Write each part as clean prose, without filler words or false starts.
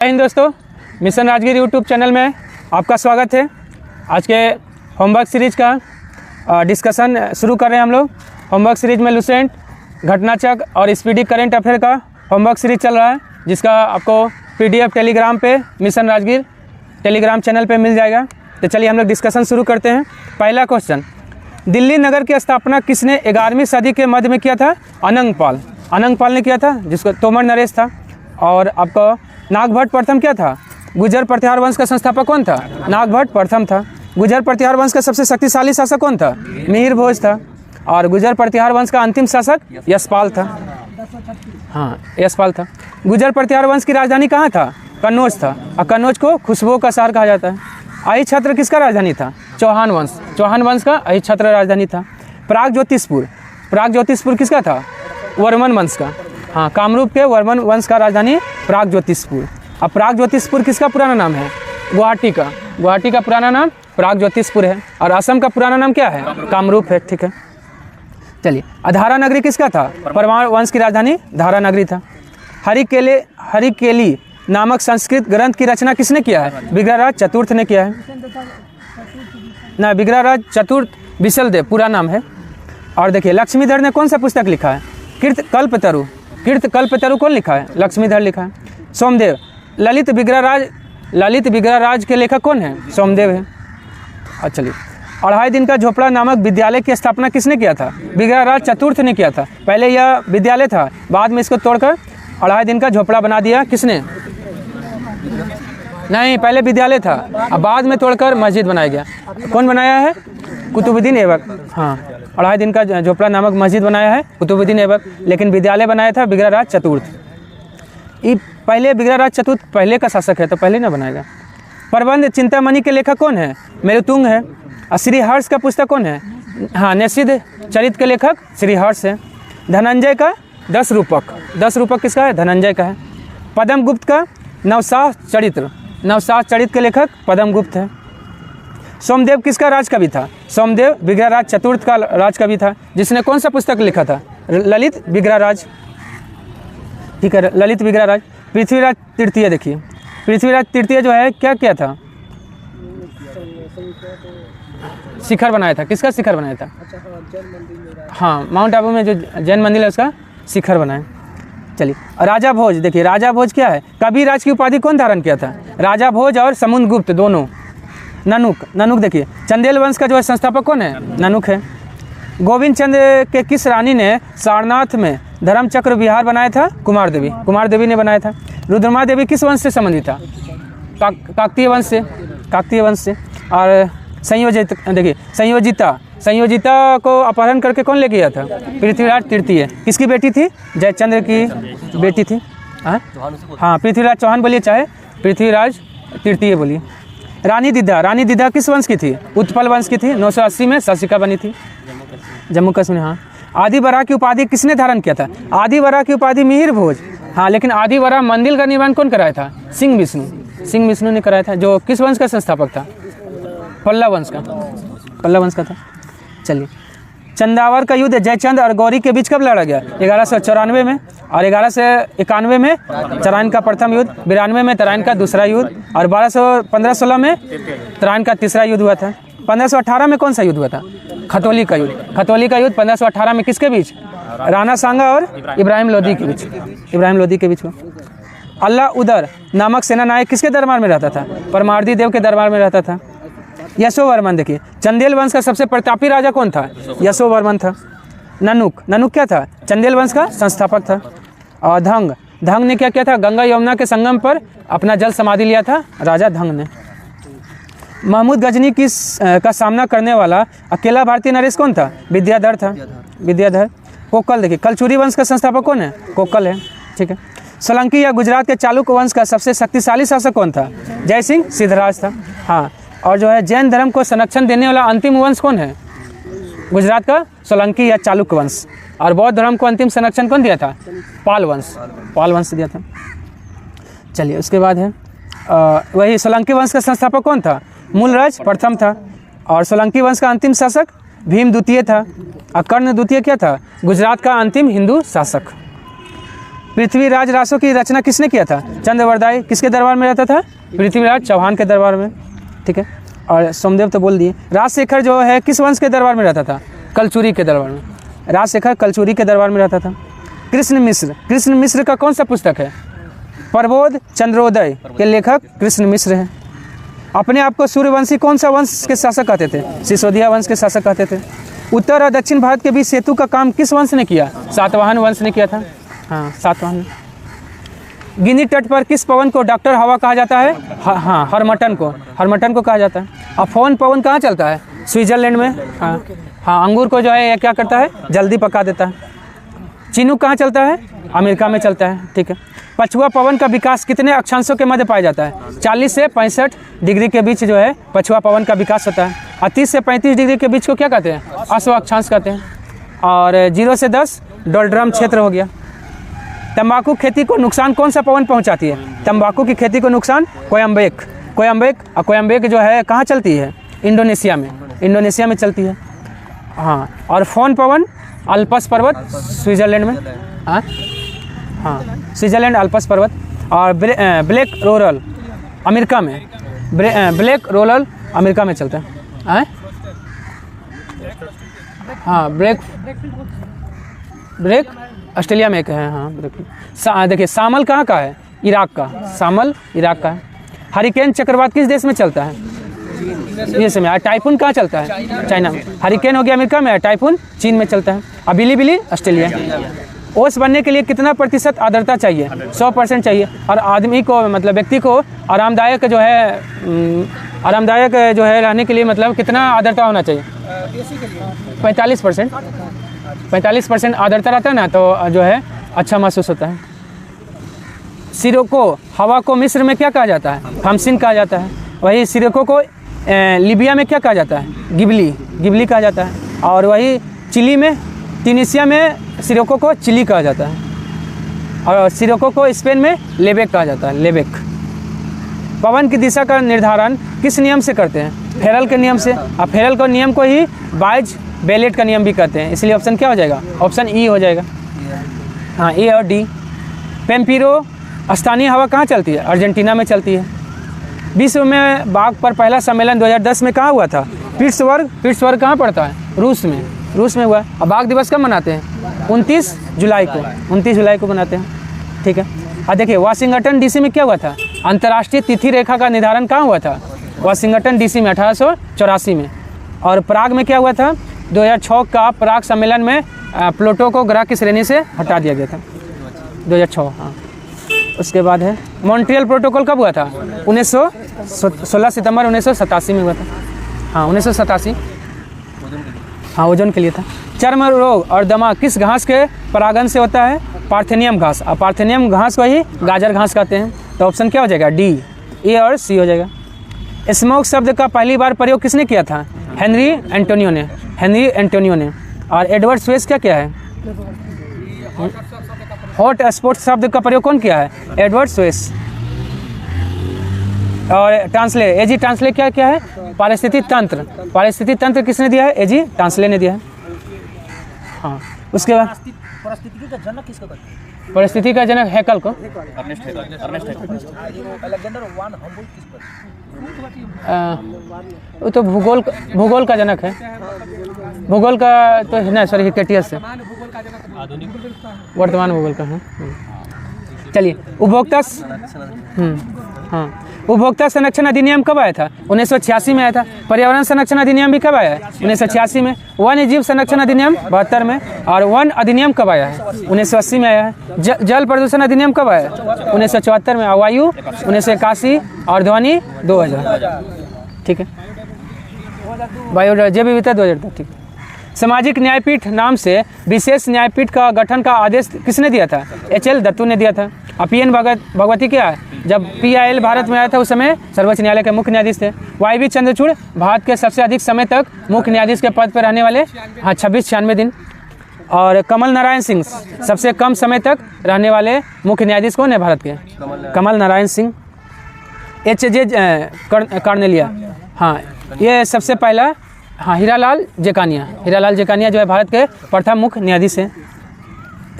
जय हिंद दोस्तों, mission Rajgir YouTube channel में आपका स्वागत है। आज के होमवर्क सीरीज का डिस्कशन शुरू कर रहे हैं हम लोग। होमवर्क सीरीज में लुसेंट, घटनाचक्र और स्पीडी करंट अफेयर का होमवर्क सीरीज चल रहा है, जिसका आपको पीडीएफ टेलीग्राम पे मिशन राजगीर टेलीग्राम चैनल पे मिल जाएगा। तो चलिए हम लोग डिस्कशन शुरू करते हैं। पहला क्वेश्चन, दिल्ली नगर की स्थापना किसने 11वीं सदी के मध्य में किया था? अनंगपाल ने किया था, जिसको तोमर नरेश था। और आपको नागभट्ट प्रथम क्या था? गुर्जर प्रतिहार वंश का संस्थापक कौन था? नागभट्ट प्रथम था। गुर्जर प्रतिहार वंश का सबसे शक्तिशाली शासक कौन था? मिहिर भोज था। और गुर्जर प्रतिहार वंश का अंतिम शासक यशपाल था। हाँ, यशपाल था। गुर्जर प्रतिहार वंश की राजधानी कहाँ था? कन्नौज था। और कन्नौज को खुशबुओं का शहर कहा जाता है। अहि छत्र किसका राजधानी था? चौहान वंश का अहि छत्र राजधानी था। प्राग ज्योतिषपुर किसका था? वर्मन वंश का। हाँ, कामरूप के वर्मन वंश का राजधानी प्राग ज्योतिषपुर। अब प्राग ज्योतिषपुर किसका पुराना नाम है? गुवाहाटी का पुराना नाम प्राग ज्योतिषपुर है। और असम का पुराना नाम क्या है? कामरूप है। ठीक है, चलिए। धारा नगरी किसका था? परमार वंश की राजधानी धारा नगरी था। हरिकेली नामक संस्कृत ग्रंथ की रचना किसने किया है? विग्रहराज चतुर्थ ने किया है ना। विग्रहराज चतुर्थ विशलदेव पूरा नाम है। और देखिए, लक्ष्मीधर ने कौन सा पुस्तक लिखा है? कीर्त कल्पतरु कौन लिखा है? लक्ष्मीधर लिखा है। सोमदेव, ललित विग्रहराज के लेखक कौन है? सोमदेव है। अच्छा, चलिए। अढ़ाई दिन का झोपड़ा नामक विद्यालय की स्थापना किसने किया था? विग्रहराज चतुर्थ ने किया था। पहले यह विद्यालय था, बाद में इसको तोड़कर अढ़ाई दिन का झोपड़ा बना दिया। किसने? नहीं, पहले विद्यालय था, अब बाद में तोड़कर मस्जिद बनाया गया। कौन बनाया है? कुतुबुद्दीन ऐबक। हाँ, अढ़ाई दिन का झोपड़ा नामक मस्जिद बनाया है कुतुबुद्दीन ऐबक, लेकिन विद्यालय बनाया था विग्रहराज चतुर्थ। ये पहले विग्रहराज चतुर्थ पहले का शासक है, तो पहले ना बनाएगा। प्रबंध चिंतामणि के लेखक कौन है? मेरुतुंग है। और श्रीहर्ष का पुस्तक कौन है? हाँ, निषिद्ध चरित्र के लेखक श्रीहर्ष है। धनंजय का 10 रूपक किसका है? धनंजय का है। पद्मगुप्त का नवशाह चरित्र के लेखक पद्मगुप्त है। सोमदेव किसका राजकवि था? सोमदेव विग्रहराज चतुर्थ का राजकवि था, जिसने कौन सा पुस्तक लिखा था? ललित विग्रहराज। ठीक है, ललित विग्रहराज। पृथ्वीराज तृतीय, देखिए पृथ्वीराज तृतीय जो है क्या किया था? शिखर बनाया था। किसका शिखर बनाया था? हाँ, माउंट आबू में जो जैन मंदिर है उसका शिखर बनाया। चलिए, राजा भोज, देखिए राजा भोज क्या है? कविराज की उपाधि कौन धारण किया था? राजा भोज और समुद्रगुप्त दोनों। ननुक देखिए, चंदेल वंश का जो है संस्थापक कौन है? ननुक है। गोविंद चंद के किस रानी ने सारनाथ में धर्मचक्र विहार बनाया था? कुमार देवी ने बनाया था। रुद्रमा देवी किस वंश से संबंधित था? काकतीय वंश से। और संयोजिता को अपहरण करके कौन ले गया था? पृथ्वीराज तृतीय। किसकी बेटी थी? जयचंद्र की बेटी थी। हाँ, पृथ्वीराज चौहान बोलिए, चाहे पृथ्वीराज तृतीय बोलिए। रानी दीदा किस वंश की थी? उत्पल वंश की थी। 980 में शासिका बनी थी, जम्मू कश्मीर। हाँ, आदिवरा की उपाधि किसने धारण किया था? आदिवरा की उपाधि मिहिर भोज। हाँ, लेकिन आदिवरा मंदिर का निर्माण कौन कराया था? सिंह विष्णु ने कराया था, जो किस वंश का संस्थापक था? पल्लव वंश का था। चलिए, चंदावर का युद्ध जयचंद और गौरी के बीच कब लड़ा गया? 1194 में। और 1191 में तराइन का प्रथम युद्ध, 92 में तराइन का दूसरा युद्ध, और 1516 में तराइन का तीसरा युद्ध हुआ था। 1518 में कौन सा युद्ध हुआ था? खतौली का युद्ध 1518 में किसके बीच? राणा सांगा और इब्राहिम लोदी के बीच हुआ। अल्लाह उदर नामक सेना नायक किसके दरबार में रहता था? परमार्दी देव के दरबार में रहता था। यशोवर्मन, देखिए चंदेल वंश का सबसे प्रतापी राजा कौन था? यशोवर्मन था। ननुक क्या था? चंदेल वंश का संस्थापक था। और धंग ने क्या किया था? गंगा यमुना के संगम पर अपना जल समाधि लिया था राजा धंग ने। महमूद गजनी का सामना करने वाला अकेला भारतीय नरेश कौन था? विद्याधर। कोकल, देखिए कलचुरी वंश का संस्थापक कौन है? कोकल है। ठीक है। सोलंकी या गुजरात के चालुक्य वंश का सबसे शक्तिशाली शासक कौन था? जय सिंह सिद्धराज था। हाँ, और जो है जैन धर्म को संरक्षण देने वाला अंतिम वंश कौन है? गुजरात का सोलंकी या चालुक्य वंश। और बौद्ध धर्म को अंतिम संरक्षण कौन दिया था? पाल वंश दिया था। चलिए, उसके बाद है वही सोलंकी वंश का संस्थापक कौन था? मूलराज प्रथम था। और सोलंकी वंश का अंतिम शासक भीम द्वितीय था। और कर्ण द्वितीय क्या था? गुजरात का अंतिम हिंदू शासक। पृथ्वीराज रासो की रचना किसने किया था? चंद्रवरदाई किसके दरबार में रहता था? पृथ्वीराज चौहान के दरबार में, ठीक है। और सोमदेव तो बोल दिए। राजशेखर जो है किस वंश के दरबार में रहता था? कलचुरी के दरबार में। राजशेखर कलचुरी के दरबार में रहता था। कृष्ण मिश्र का कौन सा पुस्तक है? प्रबोध चंद्रोदय के लेखक कृष्ण मिश्र हैं। अपने आप को सूर्यवंशी कौन सा वंश के शासक कहते थे? सिसोदिया वंश के शासक कहते थे। उत्तर और दक्षिण भारत के बीच सेतु का काम किस वंश ने किया? सातवाहन वंश ने किया था। हाँ, सातवाहन। गिनी तट पर किस पवन को डॉक्टर हवा कहा जाता है? हाँ, हरमटन को कहा जाता है। अफोन पवन कहाँ चलता है? स्विट्जरलैंड में। हाँ, अंगूर को जो है यह क्या करता है? जल्दी पका देता है। चिनूक कहाँ चलता है? अमेरिका में चलता है, ठीक है। पछुआ पवन का विकास कितने अक्षांशों के मध्य पाया जाता है? 40 से 65 डिग्री के बीच जो है पछुआ पवन का विकास होता है। और 30 से 35 डिग्री के बीच को क्या कहते हैं? अश्व अक्षांश कहते हैं। और 0 से 10 डोलड्रम क्षेत्र हो गया। तंबाकू खेती को नुकसान कौन सा पवन पहुंचाती है? तंबाकू की खेती को नुकसान कोयम्बेक और कोयम्बेक जो है कहाँ चलती है? इंडोनेशिया में चलती है। हाँ, और फोन पवन अल्पस पर्वत स्विट्जरलैंड में। हाँ, स्विट्जरलैंड अल्पस पर्वत। और ब्लैक रोरल अमेरिका में। ब्लैक रोरल अमेरिका में चलता है। हाँ, ब्लैक ऑस्ट्रेलिया में एक है। हाँ, देखिए सामल कहाँ का है? इराक का। सामल इराक का है। हरिकेन चक्रवात किस देश में चलता है? यूएस में। टाइफून कहाँ चलता है? चाइना में। हरिकेन हो गया अमेरिका में, टाइफून चीन में चलता है। और बिली ऑस्ट्रेलिया। ओस बनने के लिए कितना प्रतिशत आर्द्रता चाहिए? 100% चाहिए। और आदमी को मतलब व्यक्ति को आरामदायक जो है रहने के लिए मतलब कितना आर्द्रता होना चाहिए? 45% आर्द्रता रहता है ना, तो जो है अच्छा महसूस होता है। सिरोको हवा को मिस्र में क्या कहा जाता है? हमसिन कहा जाता है। वही सिरोको को लीबिया में क्या कहा जाता है? गिबली कहा जाता है। और वही चिली में, ट्यूनीशिया में सिरोको को चिली कहा जाता है। और सिरोको को स्पेन में लेबेक कहा जाता है, लेबेक। पवन की दिशा का निर्धारण किस नियम से करते हैं? फेरल के नियम से। और फेरल के नियम को ही बाइज बेलेट का नियम भी कहते हैं। इसलिए ऑप्शन क्या हो जाएगा? ऑप्शन ई हो जाएगा। हाँ, ए और डी। पेम्पिरो स्थानीय हवा कहाँ चलती है? अर्जेंटीना में चलती है। विश्व में बाघ पर पहला सम्मेलन 2010 में कहाँ हुआ था? पिट्सबर्ग कहाँ पड़ता है? रूस में हुआ। अब बाघ दिवस कब मनाते हैं? 29 जुलाई को मनाते हैं, ठीक है। और देखिए वाशिंगटन डीसी में क्या हुआ था? अंतर्राष्ट्रीय तिथि रेखा का निर्धारण कहाँ हुआ था? वाशिंगटन डीसी में 1884 में। और प्राग में क्या हुआ था? 2006 का प्राग सम्मेलन में प्लूटो को ग्रह की श्रेणी से हटा दिया गया था, 2006। हाँ, उसके बाद है मॉन्ट्रियल प्रोटोकॉल कब हुआ था? 16 सितंबर 1987 में हुआ था। हाँ, 1987। हाँ, ओजोन के लिए था। चर्म रोग और दमा किस घास के परागण से होता है? पार्थेनियम घास। और पार्थेनियम घास को ही गाजर घास कहते हैं। तो ऑप्शन क्या हो जाएगा? डी, ए और सी हो जाएगा। स्मोक शब्द का पहली बार प्रयोग किसने किया था? हेनरी एंटोनियो ने। और एडवर्ड स्वेस क्या है? हॉट स्पॉट शब्द का प्रयोग कौन किया है? Edward Suez. और एजी ट्रांसले क्या है? पारिस्थितिक तंत्र किसने दिया है? एजी ट्रांसले ने दिया है। हाँ, उसके बाद परिस्थिति का जनक किसको कहते हैं? परिस्थिति का जनक हैकल को। वो तो भूगोल का जनक है। भूगोल का तो नहीं, सॉरी, हिकेटियस है। वर्तमान भूगोल का है। चलिए, उपभोक्ता संरक्षण अधिनियम कब आया था? 1986 में आया था। पर्यावरण संरक्षण अधिनियम भी कब आया है? 1986 में। वन्य जीव संरक्षण अधिनियम 72 में। और वन अधिनियम कब आया है? 1980 में आया है। जल प्रदूषण अधिनियम कब आया है? 1974 में। वायु 1981 और ध्वनि 2000, ठीक है। वायु जैव विविधता 2000, ठीक है। सामाजिक न्यायपीठ नाम से विशेष न्यायपीठ का गठन का आदेश किसने दिया था? एच.एल. दत्तू ने दिया था। और पी.एन. भगवती क्या है? जब PIL भारत में आया था उस समय सर्वोच्च न्यायालय के मुख्य न्यायाधीश थे। वाई.बी. चंद्रचूड़ भारत के सबसे अधिक समय तक मुख्य न्यायाधीश के पद पर रहने वाले, हाँ, 26-96 दिन। और कमल नारायण सिंह सबसे कम समय तक रहने वाले मुख्य न्यायाधीश कौन है भारत के? कमल नारायण सिंह। H.J. कार्नेलिया, हाँ, ये सबसे पहला। हाँ, हीरालाल जेकानिया जो है भारत के प्रथम मुख्य न्यायाधीश हैं।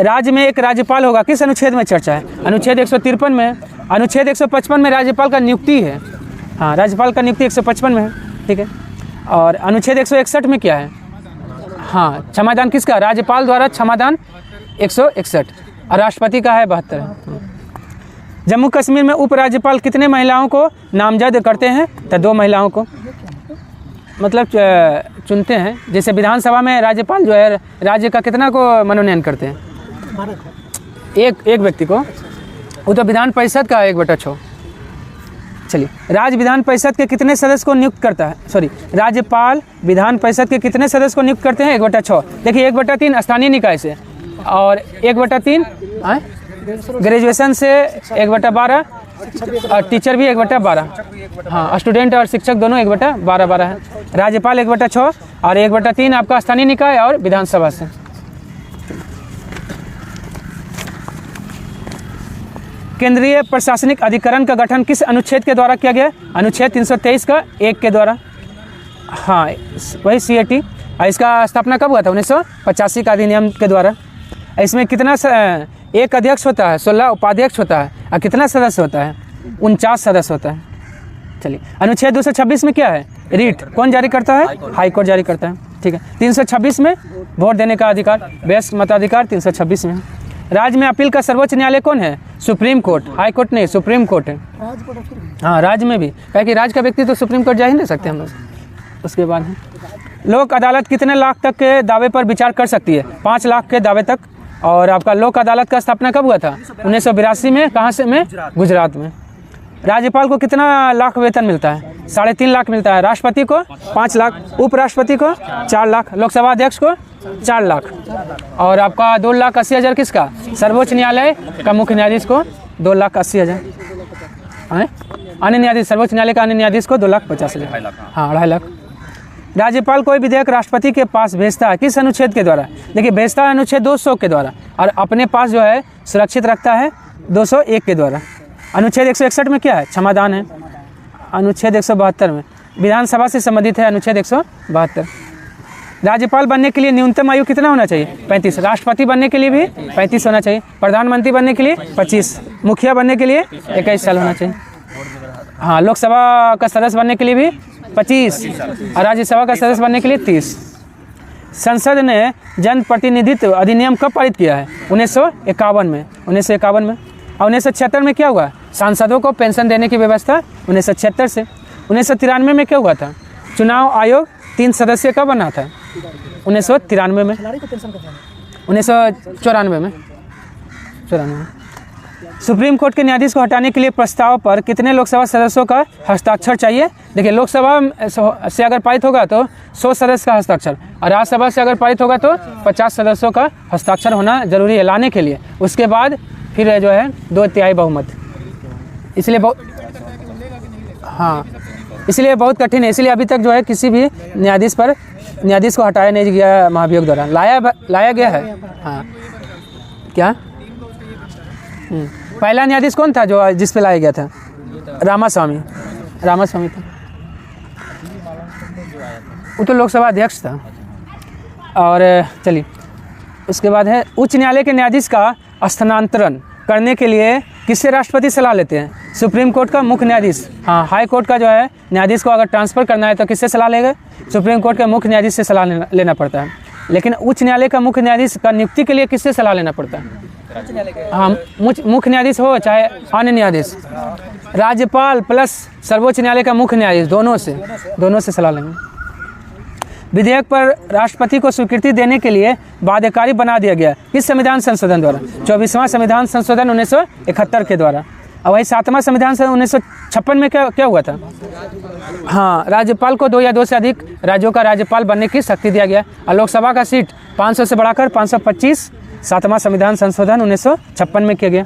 राज्य में एक राज्यपाल होगा, किस अनुच्छेद में चर्चा है? अनुच्छेद 153 में। अनुच्छेद 155 में राज्यपाल का नियुक्ति है। हाँ, राज्यपाल का नियुक्ति 155 में है, ठीक है। और अनुच्छेद 161 में क्या है? हाँ, क्षमादान किसका? राज्यपाल द्वारा क्षमादान 161, और राष्ट्रपति का है 72। जम्मू कश्मीर में उपराज्यपाल कितने महिलाओं को नामजद करते हैं? तो 2 महिलाओं को मतलब चुनते हैं। जैसे विधानसभा में राज्यपाल जो है राज्य का कितना को मनोनयन करते हैं? एक व्यक्ति को। वो तो विधान परिषद का 1/6। चलिए, राज्य विधान परिषद के कितने सदस्य को नियुक्त करता है? सॉरी, राज्यपाल विधान परिषद के कितने सदस्य को नियुक्त करते हैं? 1/6। देखिए, 1/3 स्थानीय निकाय से, और 1/3 ग्रेजुएशन से 1/12, और टीचर भी 1/12। हाँ, स्टूडेंट और शिक्षक दोनों 1/12 है। राज्यपाल 1/6 और 1/3 आपका स्थानीय निकाय और विधानसभा से। केंद्रीय प्रशासनिक अधिकरण का गठन किस अनुच्छेद के द्वारा किया गया? अनुच्छेद 323 का 1 के द्वारा। हाँ, वही CAT। इसका स्थापना कब हुआ था? 1985 का अधिनियम के द्वारा। इसमें कितना एक अध्यक्ष होता है, 16 उपाध्यक्ष होता है, और कितना सदस्य होता है? 49 सदस्य होता है। चलिए, अनुच्छेद 226 में क्या है? रीट कौन जारी करता है? हाई कोर्ट जारी करता है, ठीक है। 326 में वोट देने का अधिकार, वयस्क मताधिकार 326 में। राज्य में अपील का सर्वोच्च न्यायालय कौन है? Supreme court. हाई कोर्ट नहीं, सुप्रीम कोर्ट है। हाँ, राज्य में भी, क्या कि राज्य का व्यक्ति तो सुप्रीम कोर्ट जा ही नहीं सकते हम लोग। उसके बाद है लोक अदालत कितने लाख तक के दावे पर विचार कर सकती है? 5 लाख के दावे तक। और आपका लोक अदालत का स्थापना कब हुआ था? 1982 में। कहाँ से में? गुजरात में। राज्यपाल को कितना लाख वेतन मिलता है? 3.5 लाख मिलता है। राष्ट्रपति को 5 लाख, उपराष्ट्रपति को 4 लाख, लोकसभा अध्यक्ष को 4 लाख, और आपका 2,80,000 किसका? सर्वोच्च न्यायालय का मुख्य न्यायाधीश को 2,80,000। अन्य न्यायाधीश, सर्वोच्च न्यायालय का अन्य न्यायाधीश को 2,50,000। हाँ, 2.5 लाख। राज्यपाल कोई विधेयक राष्ट्रपति के पास भेजता है, किस अनुच्छेद के द्वारा? देखिए, भेजता है अनुच्छेद 200 के द्वारा, और अपने पास जो है सुरक्षित रखता है 201 के द्वारा। अनुच्छेद 161 में क्या है? क्षमादान है। अनुच्छेद 172 में विधानसभा से संबंधित है, अनुच्छेद 172। राज्यपाल बनने के लिए न्यूनतम आयु कितना होना चाहिए? 35। राष्ट्रपति बनने के लिए भी 35 होना चाहिए। प्रधानमंत्री बनने के लिए 25। मुखिया बनने के लिए 21 साल होना चाहिए। हाँ, लोकसभा का सदस्य बनने के लिए भी 25, और राज्यसभा का सदस्य बनने के लिए 30। संसद ने जन प्रतिनिधित्व अधिनियम कब पारित किया है? 1951 में। 1951 में। और 1976 में क्या हुआ? सांसदों को पेंशन देने की व्यवस्था 1976 से। 1993 में क्या हुआ था? चुनाव आयोग 3 सदस्य का बना था 1993 में। 1994 में। सुप्रीम कोर्ट के न्यायाधीश को हटाने के लिए प्रस्ताव पर कितने लोकसभा सदस्यों का हस्ताक्षर चाहिए? देखिए, लोकसभा से अगर पारित होगा तो 100 सदस्य का हस्ताक्षर, और राज्यसभा से अगर पारित होगा तो 50 सदस्यों का हस्ताक्षर होना जरूरी है लाने के लिए। उसके बाद फिर जो है 2/3 बहुमत। इसलिए बहुत कठिन है। इसलिए अभी तक जो है किसी भी न्यायाधीश को हटाया नहीं गया महाभियोग द्वारा। लाया गया है। हाँ, क्या पहला न्यायाधीश कौन था जो जिस पे लाया गया था? रामास्वामी था। वो तो लोकसभा अध्यक्ष था। और चलिए, उसके बाद है उच्च न्यायालय के न्यायाधीश का स्थानांतरण करने के लिए किससे राष्ट्रपति सलाह लेते हैं? सुप्रीम कोर्ट का मुख्य न्यायाधीश। हाँ, हाई कोर्ट का जो है न्यायाधीश को अगर ट्रांसफ़र करना है तो किससे सलाह लेगा? सुप्रीम कोर्ट के मुख्य न्यायाधीश से सलाह लेना पड़ता है। लेकिन उच्च न्यायालय का मुख्य न्यायाधीश का नियुक्ति के लिए किससे सलाह लेना पड़ता है? हाँ, मुख्य न्यायाधीश हो चाहे अन्य न्यायाधीश, राज्यपाल प्लस सर्वोच्च न्यायालय का मुख्य न्यायाधीश, दोनों से सलाह लेंगे। विधेयक पर राष्ट्रपति को स्वीकृति देने के लिए बाध्यकारी बना दिया गया किस संविधान संशोधन द्वारा? 24वां संविधान संशोधन 1971 के द्वारा। और वही 7वां संविधान संशोधन 1956 में क्या हुआ था? हाँ, राज्यपाल को 2 या 2 से अधिक राज्यों का राज्यपाल बनने की शक्ति दिया गया, और लोकसभा का सीट 500 से बढ़ाकर 525 7वां संविधान संशोधन 1956 में किया गया।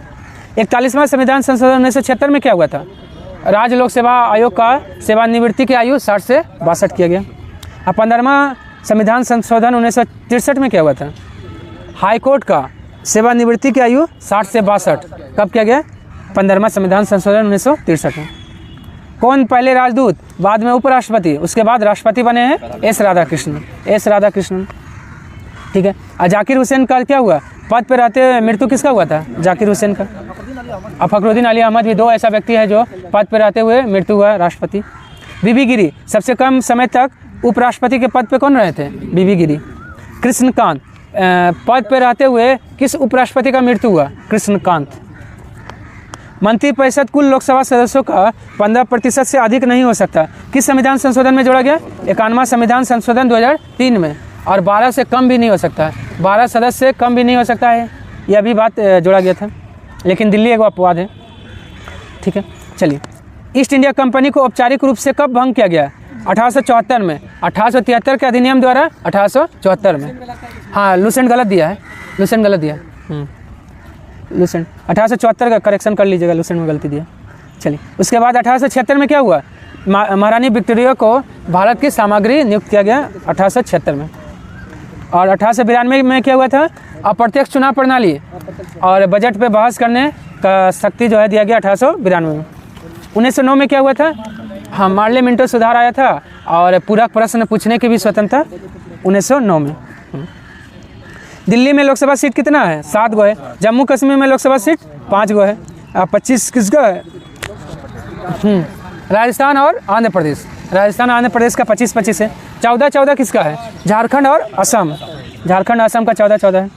41वां संविधान संशोधन 1976 में क्या हुआ था? राज्य लोक सेवा आयोग का सेवानिवृत्ति की आयु 60 से 62 किया गया। और 15वां संविधान संशोधन 1963 में क्या हुआ था? हाई कोर्ट का सेवानिवृत्ति की आयु 60 से 62 कब किया गया? 15वां संविधान संशोधन 1963 में। कौन पहले राजदूत बाद में उपराष्ट्रपति उसके बाद राष्ट्रपति बने हैं? एस राधाकृष्णन। ठीक है। और जाकिर हुसैन का क्या हुआ? पद पर रहते हुए मृत्यु किसका हुआ था? जाकिर हुसैन का। और फखरुद्दीन अली अहमद भी 2 ऐसा व्यक्ति है जो पद पर रहते हुए मृत्यु हुआ, राष्ट्रपति। बीबी गिरी, सबसे कम समय तक उपराष्ट्रपति के पद पे कौन रहे थे? बीबी गिरी। कृष्णकांत, पद पर रहते हुए किस उपराष्ट्रपति का मृत्यु हुआ? कृष्णकांत। मंत्रिपरिषद कुल लोकसभा सदस्यों का 15% से अधिक नहीं हो सकता, किस संविधान संशोधन में जोड़ा गया? 51वां संविधान संशोधन 2003 में। और 12 से कम भी नहीं हो सकता है, 12 सदस्य से कम भी नहीं हो सकता है, यह भी बात जोड़ा गया था। लेकिन दिल्ली एक अपवाद है, ठीक है। चलिए, ईस्ट इंडिया कंपनी को औपचारिक रूप से कब भंग किया गया? 1874 में। 1873 के अधिनियम द्वारा 1874 में। हाँ, लूसेंट गलत दिया है, लूसेंट गलत दिया है, लूसेंट 1874 का करेक्शन कर लीजिएगा, लूसेंट में गलती दिया। चलिए, उसके बाद 1876 में क्या हुआ? महारानी विक्टोरिया को भारत की सामग्री नियुक्त किया गया 1876 में। और 1892 में क्या हुआ था? अप्रत्यक्ष चुनाव प्रणाली और बजट पे बहस करने का शक्ति जो है दिया गया 1892 में। 1909 में क्या हुआ था? हाँ, पार्लियामेंट्री सुधार आया था और पूरक प्रश्न पूछने की भी स्वतंत्रता 1909 में। दिल्ली में लोकसभा सीट कितना है? 7 गो है। जम्मू कश्मीर में लोकसभा सीट 5 गो है। 25 किसका है? राजस्थान और आंध्र प्रदेश, राजस्थान आंध्र प्रदेश का 25-25 है। 14-14 किसका है? झारखंड और असम, झारखंड असम का 14-14 है।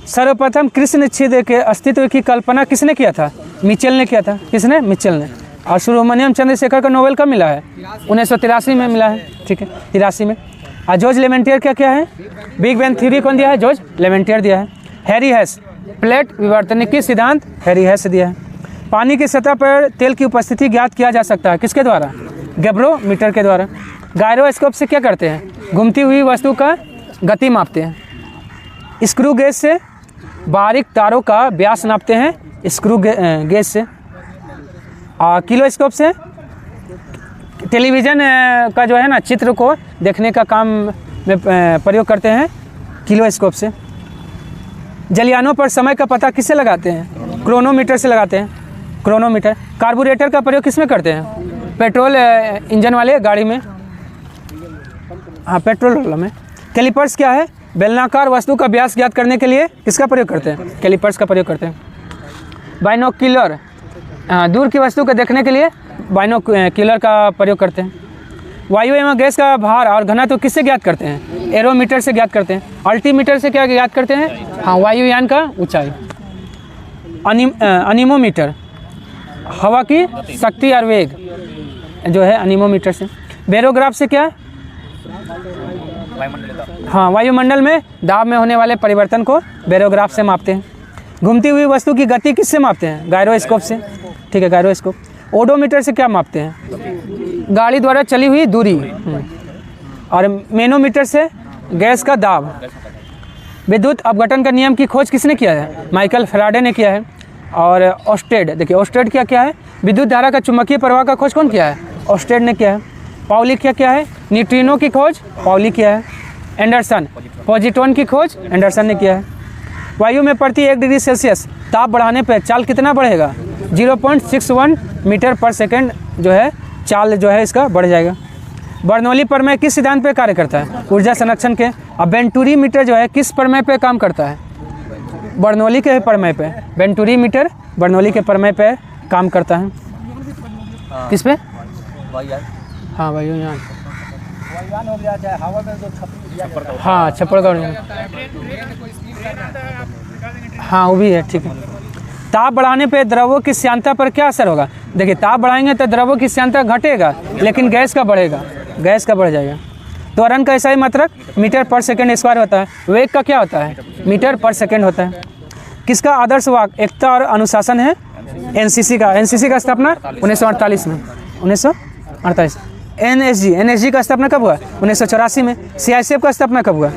सर्वप्रथम कृष्ण छेद के अस्तित्व की कल्पना किसने किया था? मिचेल ने किया था। किसने? मिचेल ने। और सुब्रमण्यम चंद्रशेखर का नोबेल कब मिला है? 1983 में मिला है, ठीक है, 83 में। और जॉर्ज लेमेंटियर क्या है? बिग बैंग थ्योरी कौन दिया है? जॉर्ज लेमेंटियर दिया है। हैरी हैस, प्लेट विवर्तनिकी सिद्धांत हैरी हैस दिया है। पानी की सतह पर तेल की उपस्थिति ज्ञात किया जा सकता है, किसके द्वारा? गैब्रोमीटर के द्वारा। गायरोस्कोप से क्या करते हैं? घूमती हुई वस्तु का गति मापते हैं। स्क्रू गेज से बारीक तारों का व्यास नापते हैं, स्क्रू गेज से। और किलोस्कोप से टेलीविज़न का जो है ना चित्र को देखने का काम में प्रयोग करते हैं, किलोस्कोप से। जलयानों पर समय का पता किससे लगाते हैं? क्रोनोमीटर से लगाते हैं, क्रोनोमीटर। कार्बोरेटर का प्रयोग किस में करते हैं? पेट्रोल इंजन वाले गाड़ी में, हाँ, पेट्रोल वाला में। कैलिपर्स क्या है? बेलनाकार वस्तु का व्यास ज्ञात करने के लिए किसका प्रयोग करते हैं? कैलिपर्स का प्रयोग करते हैं। बाइनोक्यूलर, दूर की वस्तु को देखने के लिए बाइनोक्यूलर का प्रयोग करते हैं। वायु एवं गैस का भार और घनत्व किससे ज्ञात करते हैं? एरोमीटर से ज्ञात करते हैं। अल्टीमीटर से क्या ज्ञात करते हैं? हाँ, वायुयान का ऊंचाई। अनीमोमीटर, हवा की शक्ति और वेग जो है अनीमोमीटर से। बेरोग्राफ से क्या? हाँ, वायुमंडल में दाब में होने वाले परिवर्तन को बेरोग्राफ से मापते हैं। घूमती हुई वस्तु की गति किससे मापते हैं? गायरोस्कोप से, ठीक है, गायरोस्कोप। ओडोमीटर से क्या मापते हैं? गाड़ी द्वारा चली हुई दूरी। और मैनोमीटर से गैस का दाब। विद्युत अपघटन का नियम की खोज किसने किया है? माइकल फैराडे ने किया है। और ऑस्टेड, देखिए ऑस्टेड क्या है? विद्युत धारा का चुंबकीय प्रवाह का खोज कौन किया है? ऑस्टेड ने किया है। पाउली क्या है? न्यूट्रिनो की खोज पाउली किया है। एंडरसन, पॉजिट्रॉन की खोज एंडरसन ने किया है। वायु में प्रति 1 डिग्री सेल्सियस ताप बढ़ाने पर चाल कितना बढ़ेगा? 0.61 मीटर पर सेकेंड जो है चाल जो है इसका बढ़ जाएगा। बर्नौली प्रमेय किस सिद्धांत पे कार्य करता है? ऊर्जा संरक्षण के। अब वेंटुरी मीटर जो है किस प्रमेय पे काम करता है? बर्नौली के प्रमेय पे। वेंटुरी मीटर बर्नौली के प्रमेय पे काम करता है। किस पे? हाँ, वायुयान। हाँ, छप्पड़गढ़, हाँ वो भी है, ठीक है। ताप बढ़ाने पे द्रवों की श्यानता पर क्या असर होगा? देखिए, ताप बढ़ाएंगे तो द्रवों की श्यानता घटेगा, लेकिन गैस का बढ़ेगा, गैस का बढ़ जाएगा। त्वरण का ऐसा ही मात्रक मीटर पर सेकेंड स्क्वायर होता है। वेग का क्या होता है? मीटर पर सेकेंड होता है। किसका आदर्श वाक्य एकता और अनुशासन है? एनसीसी का। एनसीसी का स्थापना 1948 में, 1948। एनएसजी का स्थापना कब हुआ? 1984 में। सीआईएसएफ का स्थापना कब हुआ?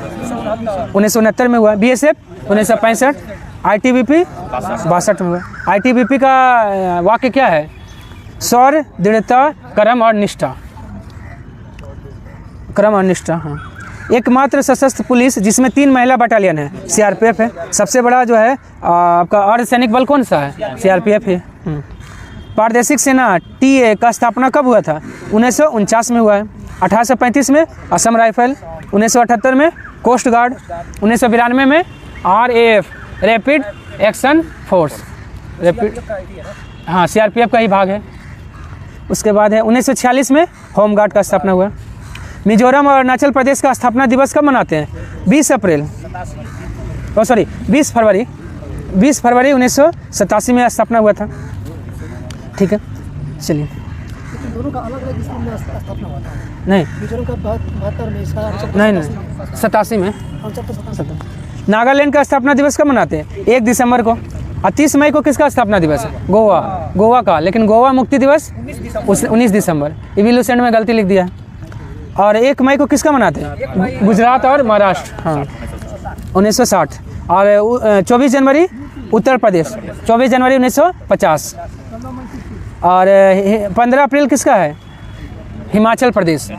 1969 में हुआ। बीएसएफ 1965। आईटीबीपी 62 में हुआ। आईटीबीपी का वाक्य क्या है? शौर्य, दृढ़ता, कर्म और निष्ठा, क्रम और निष्ठा। हाँ, एकमात्र सशस्त्र पुलिस जिसमें 3 महिला बटालियन है, सीआरपीएफ है। सबसे बड़ा जो है आपका अर्धसैनिक बल कौन सा है? सीआरपीएफ है। प्रादेशिक सेना टीए का स्थापना कब हुआ था? 1949 में हुआ है। 1835 में असम राइफल, 1978 में कोस्ट गार्ड, 1992 में RAF rapid action force, rapid, हाँ CRPF का ही भाग है। उसके बाद है 1946 में होमगार्ड का स्थापना हुआ। मिजोरम और अरुणाचल प्रदेश का स्थापना दिवस कब मनाते हैं? 20 फरवरी 1987 में स्थापना हुआ था। ठीक है, चलिए। दोनों का अलग अलग स्कूल में स्थापना हुआ था? नहीं मिजोरम का 72 में, इसका नहीं 87 में। नागालैंड का स्थापना दिवस कब मनाते हैं? 1 दिसंबर को। और 30 मई को किसका स्थापना दिवस है? गोवा का, लेकिन गोवा मुक्ति दिवस 19 दिसंबर। इवोल्यूशन में गलती लिख दिया है। और 1 मई को किसका मनाते हैं? गुजरात और महाराष्ट्र, हाँ 1960। और 24 जनवरी उत्तर प्रदेश, 24 जनवरी 1950। और 15 अप्रैल किसका है? हिमाचल प्रदेश।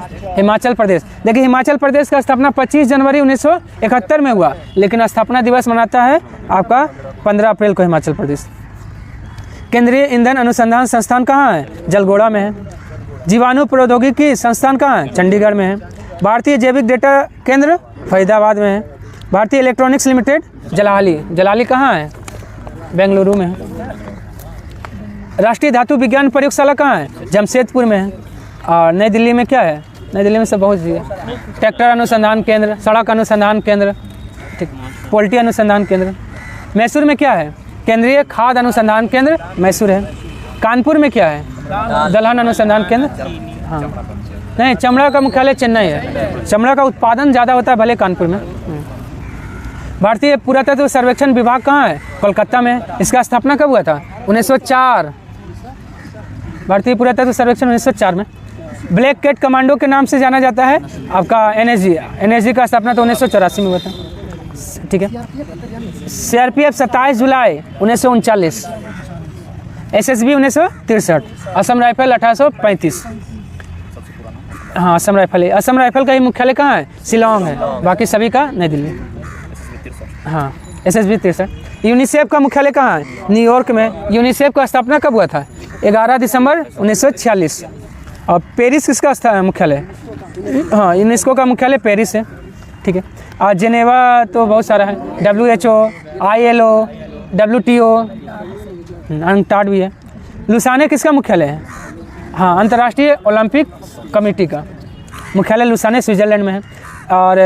देखिए हिमाचल प्रदेश का स्थापना 25 जनवरी 1971 में हुआ, लेकिन स्थापना दिवस मनाता है आपका 15 अप्रैल को हिमाचल प्रदेश। केंद्रीय ईंधन अनुसंधान संस्थान कहाँ है? जलगोड़ा में है। जीवाणु प्रौद्योगिकी संस्थान कहाँ है? चंडीगढ़ में है। भारतीय जैविक डेटा केंद्र फरीदाबाद में है। भारतीय इलेक्ट्रॉनिक्स लिमिटेड जलाली कहाँ है? बेंगलुरु में है। राष्ट्रीय धातु विज्ञान प्रयोगशाला कहाँ है? जमशेदपुर में है। और नई दिल्ली में क्या है? नई दिल्ली में सब बहुत चीज़ है। ट्रैक्टर अनुसंधान केंद्र, सड़क अनुसंधान केंद्र, ठीक, पोल्ट्री अनुसंधान केंद्र। मैसूर में क्या है? केंद्रीय खाद्य अनुसंधान केंद्र मैसूर है। कानपुर में क्या है? दलहन अनुसंधान केंद्र, हाँ नहीं, चमड़ा का मुख्यालय चेन्नई है। चमड़ा का उत्पादन ज़्यादा होता है भले कानपुर में। भारतीय पुरातत्व सर्वेक्षण विभाग कहाँ है? कोलकाता में। इसका स्थापना कब हुआ था? 1904। भारतीय पुरातत्व सर्वेक्षण 1904 में। ब्लैक कैट कमांडो के नाम से जाना जाता है आपका NSG का स्थापना तो 1984 में हुआ था। ठीक है। CRPF 27 जुलाई 1939। SSB 1963। असम राइफल 1835। हाँ असम राइफल है। असम राइफल का ही मुख्यालय कहाँ है? शिलोंग है। बाकी सभी का नई दिल्ली। हाँ SSB 63। यूनिसेफ का मुख्यालय कहाँ है? न्यूयॉर्क में। यूनिसेफ का स्थापना कब हुआ था? 11 दिसंबर 1946। और पेरिस किसका मुख्यालय? हाँ यूनेस्को का मुख्यालय पेरिस है। ठीक है। और जेनेवा तो बहुत सारा है, WHO, ILO, WTO, अंटार्ड भी है। लुसाने किसका मुख्यालय है? हाँ अंतर्राष्ट्रीय ओलंपिक कमेटी का मुख्यालय लुसाने स्विट्ज़रलैंड में है। और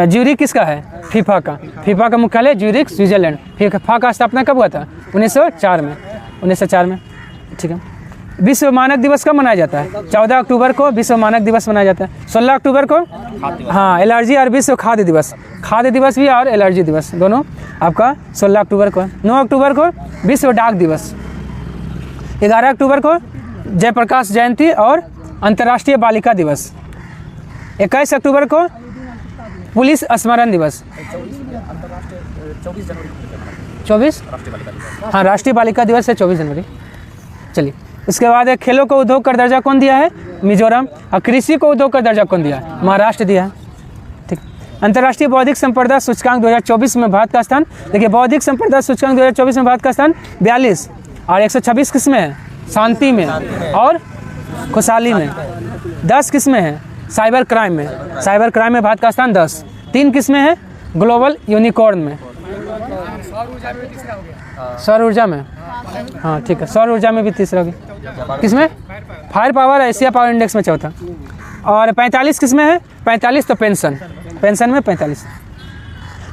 ज्यूरिख किसका है? फीफा का मुख्यालय ज्यूरिख स्विट्ज़रलैंड। फीफा का स्थापना कब हुआ था? 1904 में। ठीक है। विश्व मानक दिवस कब मनाया जाता है? 14 अक्टूबर को विश्व मानक दिवस मनाया जाता है। 16 अक्टूबर को हाँ एलर्जी और विश्व खाद्य दिवस भी और एलर्जी दिवस दोनों आपका 16 अक्टूबर को। 9 अक्टूबर को विश्व डाक दिवस। 11 अक्टूबर को जयप्रकाश जयंती और अंतर्राष्ट्रीय बालिका दिवस। 21 अक्टूबर को पुलिस स्मरण दिवस। 24 हाँ राष्ट्रीय बालिका दिवस है 24 जनवरी। चलिए उसके बाद खेलों को उद्योग का दर्जा कौन दिया है? मिजोरम। और कृषि को उद्योग का दर्जा कौन दिया है? महाराष्ट्र दिया है। ठीक। अंतर्राष्ट्रीय बौद्धिक संपदा सूचकांक 2024 में भारत का स्थान, देखिए बौद्धिक संपदा सूचकांक 2024 में भारत का स्थान 42 और 126 किस्में हैं? शांति में और खुशहाली में। 10 किस्में हैं साइबर क्राइम में भारत का स्थान 10। 3 किस्में हैं ग्लोबल यूनिकॉर्न में। सौर ऊर्जा में हाँ ठीक है, सौर ऊर्जा में भी तीसरा होगी। किसमें? Fire power Asia power index में चौथा। और 45 किस्में हैं? 45 तो पेंशन में 45।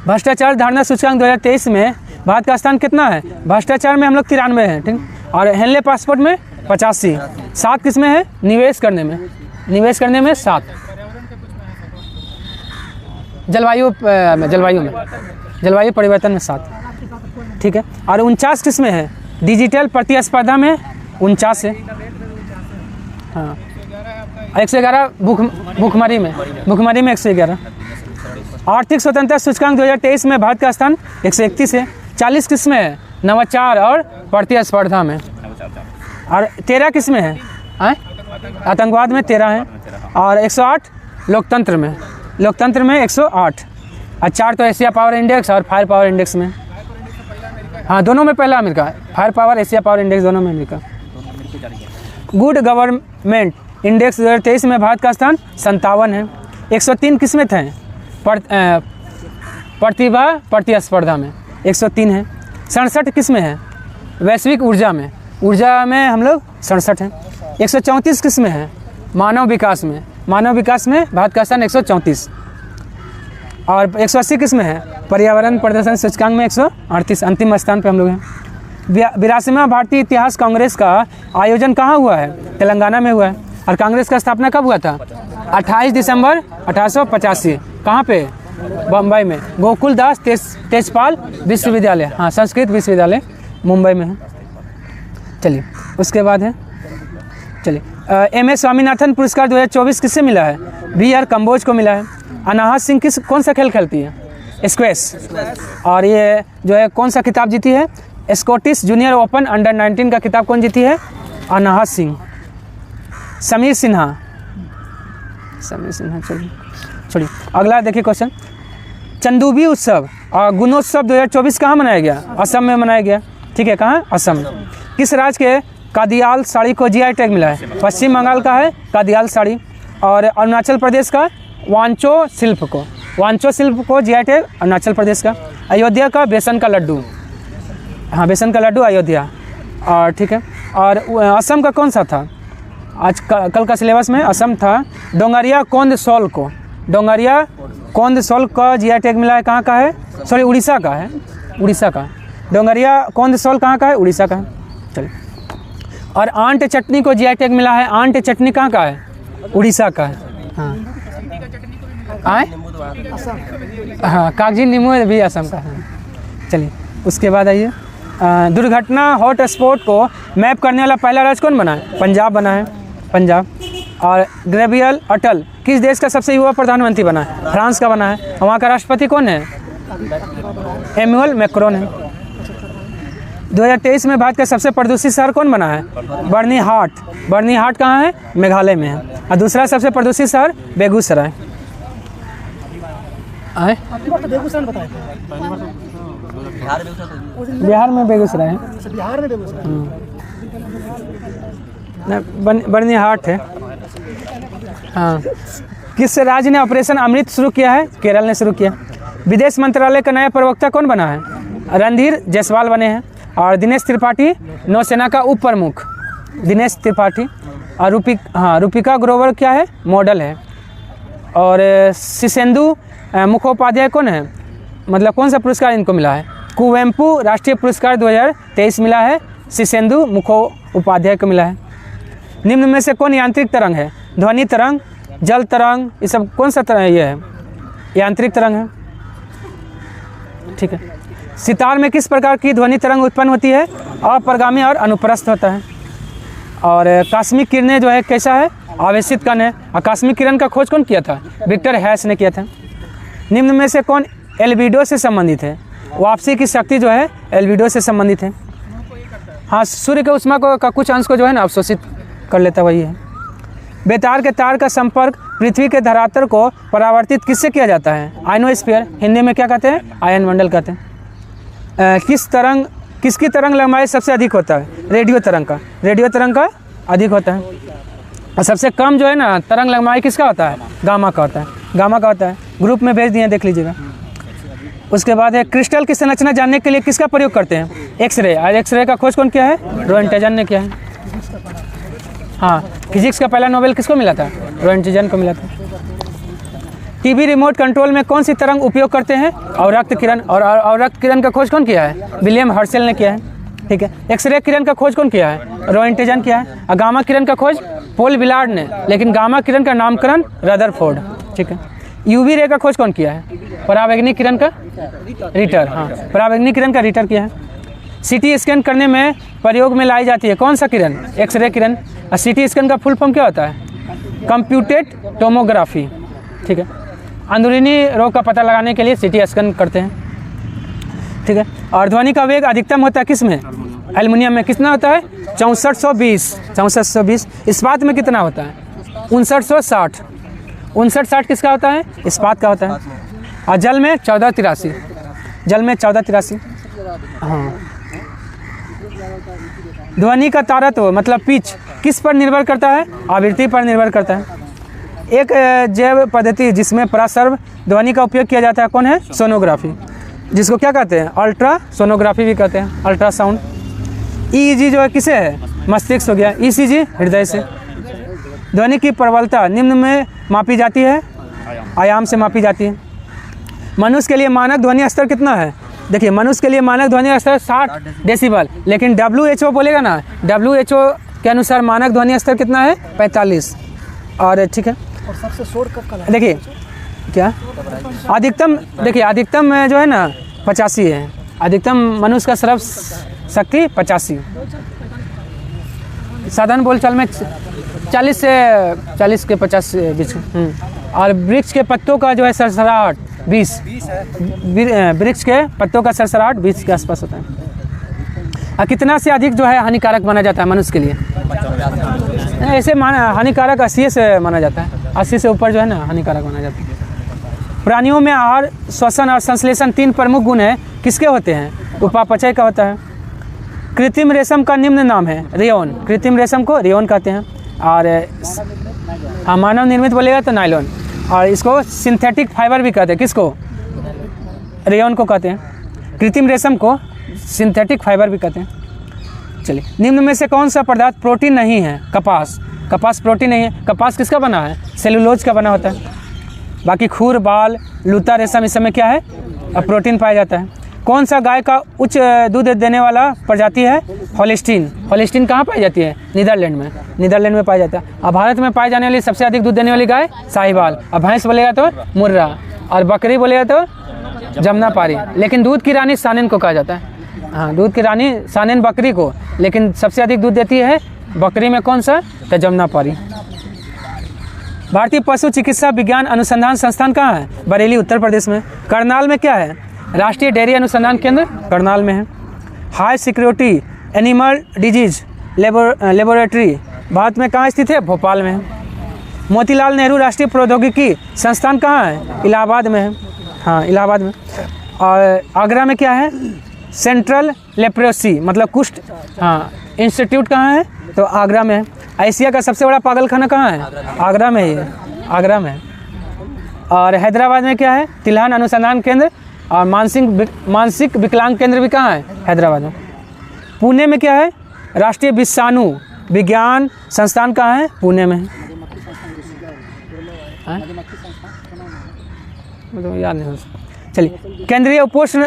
भ्रष्टाचार धारणा सूचकांक 2023 में भारत का स्थान कितना है? भ्रष्टाचार में हम लोग 93 हैं। ठीक। और हेनले पासपोर्ट में 85। 7 किस्में हैं निवेश करने में 7। जलवायु परिवर्तन में 7। ठीक है। और 49 किस्में हैं डिजिटल प्रतिस्पर्धा में 49 है। हाँ 111 भूखमरी में 111। आर्थिक स्वतंत्रता सूचकांक 2023 में भारत का स्थान 131 है। 40 किस्में हैं नवाचार और प्रतिस्पर्धा में। और 13 किस्में हैं आतंकवाद में 13 हैं। और 108 लोकतंत्र में 108। और 4 तो एशिया पावर इंडेक्स और फायर पावर इंडेक्स में। हाँ दोनों में पहला अमेरिका है। Fire power Asia power index दोनों में अमेरिका। गुड गवर्नमेंट इंडेक्स 2023 में भारत का स्थान 57 है। 103 किस्में थे प्रतिभा प्रतिस्पर्धा में। 103 है। 67 किस में है? वैश्विक ऊर्जा में, ऊर्जा में हम लोग 67 हैं। 134 किस में है? मानव विकास में, मानव विकास में भारत का स्थान 134। और 180 किस में है? पर्यावरण प्रदर्शन सूचकांक में 138, अंतिम स्थान पे हम लोग हैं। 82वां भारतीय इतिहास कांग्रेस का आयोजन कहाँ हुआ है? तेलंगाना में हुआ है। और कांग्रेस का स्थापना कब हुआ था? 28 दिसंबर 1885। कहाँ पे? बम्बई में, गोकुल दास तेजपाल विश्वविद्यालय, हाँ संस्कृत विश्वविद्यालय मुंबई में है। चलिए उसके बाद है, चलिए M.A. स्वामीनाथन पुरस्कार 2024 किससे मिला है? B.R. कंबोज को मिला है। अनाहत सिंह कौन सा खेल खेलती है? स्क्वैश। और ये जो है कौन सा खिताब जीती है? स्कॉटिश जूनियर ओपन अंडर 19 का खिताब कौन जीती है? अनाहत सिंह। समीर सिन्हा, छोड़िए अगला देखिए क्वेश्चन। चंदूबी उत्सव और गुणोत्सव 2024 कहाँ मनाया गया? असम में मनाया गया। ठीक है, कहाँ? असम। किस राज्य के कादियाल साड़ी को GI टैग मिला है? पश्चिम बंगाल का है कादियाल साड़ी। और अरुणाचल प्रदेश का वांचो शिल्प को GI टैग अरुणाचल प्रदेश का। अयोध्या का बेसन का लड्डू, हाँ बेसन का लड्डू अयोध्या। और ठीक है, और असम का कौन सा था? आज कल का सिलेबस में असम था डोंगरिया कोंद सोल को, डोंगरिया कोंद सोल का GI टैग मिला है। कहाँ का है? सॉरी उड़ीसा का है, उड़ीसा का। डोंगरिया कोंद सोल कहाँ का है? उड़ीसा का है। चलिए, और आंट चटनी को GI टैग मिला है। आंट चटनी कहाँ का है? उड़ीसा का है। हाँ हाँ, कागजी नींबू भी असम का है। चलिए उसके बाद आइए, दुर्घटना हॉट स्पॉट को मैप करने वाला पहला राज्य कौन बना है? पंजाब बना है, पंजाब। और ग्रेवियल अटल किस देश का सबसे युवा प्रधानमंत्री बना है? फ्रांस का बना है। वहाँ का राष्ट्रपति कौन है? एम्यूअल मैक्रोन है। 2023 में भारत का सबसे प्रदूषित शहर कौन बना है? बर्नीहाट। बर्नीहाट कहाँ है? मेघालय में है। और दूसरा सबसे प्रदूषित शहर बेगूसराय। बेगूसराय बताए थे। बिहार में बेगूसराय है। बिहार में बेगूसराय बर्नीहाट है। हाँ, किस राज्य ने ऑपरेशन अमृत शुरू किया है? केरल ने शुरू किया। विदेश मंत्रालय का नया प्रवक्ता कौन बना है? रणधीर जायसवाल बने हैं। और दिनेश त्रिपाठी नौसेना का उप प्रमुख, दिनेश त्रिपाठी। और रूपिका ग्रोवर क्या है? मॉडल है। और शिशेंदु मुखोपाध्याय कौन है? मतलब कौन सा पुरस्कार इनको मिला है? कुवेम्पु राष्ट्रीय पुरस्कार 2023 मिला है, शिशेंदु मुखोपाध्याय को मिला है। निम्न में से कौन यांत्रिक तरंग है? ध्वनि तरंग, जल तरंग, ये सब कौन सा तरंग ये है? यांत्रिक तरंग है। ठीक है, सितार में किस प्रकार की ध्वनि तरंग उत्पन्न होती है? अपरगामी और अनुप्रस्थ होता है। और कास्मिक किरणें जो है कैसा है? आवेशित कण है। और कास्मिक किरण का खोज कौन किया था? विक्टर हैश ने किया था। निम्न में से कौन एल्बिडो से संबंधित है? वापसी की शक्ति जो है एल्बिडो से संबंधित है। हाँ, सूर्य के उष्मा का कुछ अंश को जो है ना अवशोषित कर लेता वही है। बेतार के तार का संपर्क पृथ्वी के धरातल को परावर्तित किससे किया जाता है? आयनोस्फीयर, हिंदी में क्या कहते हैं? आयन मंडल कहते हैं। किसकी तरंग लंबाई सबसे अधिक होता है? रेडियो तरंग का, रेडियो तरंग का अधिक होता है। और सबसे कम जो है ना तरंग लंबाई किसका होता है? गामा का होता है, गामा का होता है। ग्रुप में भेज दिए, देख लीजिएगा। उसके बाद है क्रिस्टल की संरचना जानने के लिए किसका प्रयोग करते हैं? एक्सरे। और एक्सरे का खोज कौन किया है? रोएंटजन ने किया है। हाँ, फिजिक्स का पहला नोबेल किसको मिला था? रोएंटजन को मिला था। टीवी रिमोट कंट्रोल में कौन सी तरंग उपयोग करते हैं? अवरक्त किरण। और अवरक्त किरण का खोज कौन किया है? विलियम हर्शेल ने किया है। ठीक है, एक्सरे किरण का खोज कौन किया है? रोएंटजन किया है। और गामा किरण का खोज पोल विलार्ड ने, लेकिन गामा किरण का नामकरण रदरफोर्ड। ठीक है, यूवी रे का खोज कौन किया है? परावैंगनिक किरण का रिटर। हाँ, परावैंगनिक किरण का रिटर किया है। सीटी स्कैन करने में प्रयोग में लाई जाती है कौन सा किरण? एक्सरे किरण। और सीटी स्कैन का फुल फॉर्म क्या होता है? Computed tomography. ठीक है, अंदरूनी रोग का पता लगाने के लिए सीटी स्कैन करते हैं। ठीक है, और ध्वनि का वेग अधिकतम होता है किस में? एल्युमिनियम में। कितना होता है? 6420। इस्पात में कितना होता है? 5960। 5960 किसका होता है? इस्पात का होता है। और जल में 1483। जल में 1483। हाँ, ध्वनि का तारत्व मतलब पिच किस पर निर्भर करता है? आवृत्ति पर निर्भर करता है। एक जैव पद्धति जिसमें प्रसर्व ध्वनि का उपयोग किया जाता है कौन है? सोनोग्राफी। जिसको क्या कहते हैं, अल्ट्रा सोनोग्राफी भी कहते हैं, अल्ट्रासाउंड। ईईजी जो है किसे है, मस्तिष्क हो गया। ईसीजी हृदय से। ध्वनि की प्रबलता निम्न में मापी जाती है, आयाम से मापी जाती है। मनुष्य के लिए मानक ध्वनि स्तर कितना है, देखिए मनुष्य के लिए मानक ध्वनि स्तर 60 डेसिबल, लेकिन WHO बोलेगा ना, WHO के अनुसार मानक ध्वनि स्तर कितना है, 45। और ठीक है, और सबसे शोर कब का लगा? देखिए क्या अधिकतम, देखिए अधिकतम में जो है ना 85 है, अधिकतम मनुष्य का श्रव शक्ति 85। साधारण बोलचाल में 40 के 50 के बीच। और वृक्ष के पत्तों का जो है सरसराहट 20, वृक्ष के पत्तों का सरसराहट 20 के आसपास होता है। और कितना से अधिक जो है हानिकारक माना जाता है मनुष्य के लिए, ऐसे हानिकारक 80 से माना जाता है, 80 से ऊपर जो है ना हानिकारक माना जाता है। प्राणियों में आहार, श्वसन और संश्लेषण 3 प्रमुख गुण हैं, किसके होते हैं, उपापचय का होता है। कृत्रिम रेशम का निम्न नाम है, रेयॉन। कृत्रिम रेशम को रेयॉन कहते हैं। और हाँ, मानव निर्मित बोलेगा तो नायलॉन। और इसको सिंथेटिक फाइबर भी कहते हैं, किसको, रेयॉन को कहते हैं। कृत्रिम रेशम को सिंथेटिक फाइबर भी कहते हैं। चलिए, निम्न में से कौन सा पदार्थ प्रोटीन नहीं है, कपास। कपास प्रोटीन नहीं है। कपास किसका बना है, सेलुलोज का बना होता है। बाकी खूर, बाल, लूता, रेशम, इस समय क्या है, प्रोटीन पाया जाता है। कौन सा गाय का उच्च दूध देने वाला प्रजाति है, होलिस्टीन। होलिस्टीन कहाँ पाई जाती है, नीदरलैंड में, नीदरलैंड में पाया जाता है। और भारत में पाई जाने वाली सबसे अधिक दूध देने वाली गाय साहिवाल। और भैंस बोलेगा तो मुर्रा, और बकरी बोलेगा तो जमुनापारी। लेकिन दूध की रानी सानेन को कहा जाता है। हाँ, दूध की रानी सानेन बकरी को, लेकिन सबसे अधिक दूध देती है बकरी में, कौन सा, तो जमुनापारी। भारतीय पशु चिकित्सा विज्ञान अनुसंधान संस्थान कहाँ है, बरेली, उत्तर प्रदेश में। करनाल में क्या है, राष्ट्रीय डेयरी अनुसंधान केंद्र करनाल में है। High security animal disease laboratory Bharat में कहाँ स्थित है, भोपाल में है। मोतीलाल नेहरू राष्ट्रीय प्रौद्योगिकी संस्थान कहाँ है, इलाहाबाद में है। हाँ, इलाहाबाद में। और आगरा में क्या है, सेंट्रल लेप्रोसी मतलब कुष्ठ, हाँ, इंस्टीट्यूट कहाँ है, तो आगरा में है। एशिया का सबसे बड़ा पागलखाना कहाँ है, आगरा में ही है, आगरा में है। और हैदराबाद में क्या है, तिलहन अनुसंधान केंद्र। और मानसिक विकलांग केंद्र भी कहाँ है, हैदराबाद में। पुणे में क्या है, राष्ट्रीय विषाणु विज्ञान संस्थान कहाँ है, पुणे में है। मतलब याद नहीं हो। चलिए, केंद्रीय उपोष्ण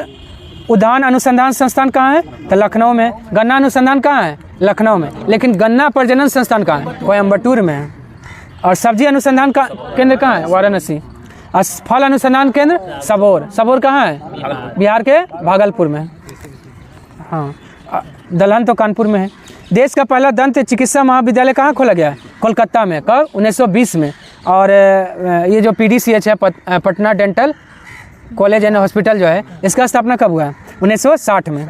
उद्यान अनुसंधान संस्थान कहाँ है, तो लखनऊ में। गन्ना अनुसंधान कहाँ है, लखनऊ में। लेकिन गन्ना प्रजनन संस्थान कहाँ है, कोयम्बटूर में है। और सब्जी अनुसंधान का केंद्र कहाँ है, वाराणसी। और फल अनुसंधान केंद्र सबौर। सबौर कहाँ है, बिहार के भागलपुर में। हाँ, दलहन तो कानपुर में है। देश का पहला दंत चिकित्सा महाविद्यालय कहाँ खोला गया है, कोलकाता में। कब, 1920 में। और ये जो PDCH है, Patna dental college and hospital जो है, इसका स्थापना कब हुआ है, 1960 में।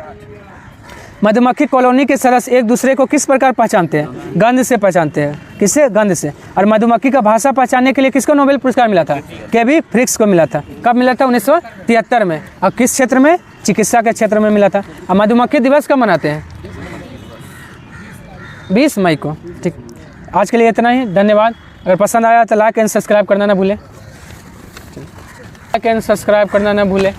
मधुमक्खी कॉलोनी के सदस्य एक दूसरे को किस प्रकार पहचानते हैं, गंध से पहचानते हैं। किससे, गंध से। और मधुमक्खी का भाषा पहचानने के लिए किसको नोबेल पुरस्कार मिला था, केवी फ्रिक्स को मिला था। कब मिला था, 1973 में। और किस क्षेत्र में, चिकित्सा के क्षेत्र में मिला था। और मधुमक्खी दिवस कब मनाते हैं, 20 मई को। ठीक, आज के लिए इतना ही, धन्यवाद। अगर पसंद आया तो लाइक एंड सब्सक्राइब करना ना भूलें, लाइक एंड सब्सक्राइब करना ना भूलें।